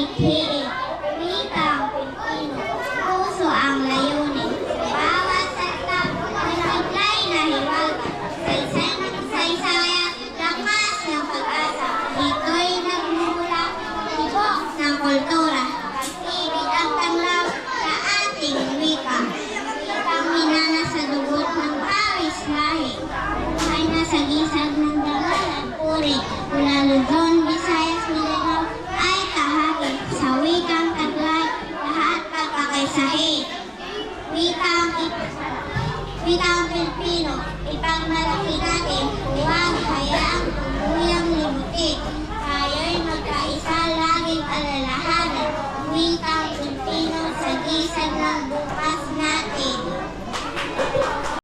likhiin. Wikang Pilipino, puso ang layunin. Bawat salita, nagsiklay na hiwaga. Saysaya, lakas ng pag-asa. Ito'y nagmumula, tibok ng kultura. Pag-ibig ang tanglaw sa ating wika. Wikang minana sa dugot ng pawis lahi. Buhay na sa gisag ng dangal at puri. Mula Luzon, Visayas, Mindanao ay kahati. Sa wikang taglay, lahat pagkakaisahi. Wikang Pilipino, ipagmalaki natin, huwag hayaang tuluyang limutin. Tayo'y magkaisa, laging alalahanin. Wikang Pilipino sa gisag ng buhay.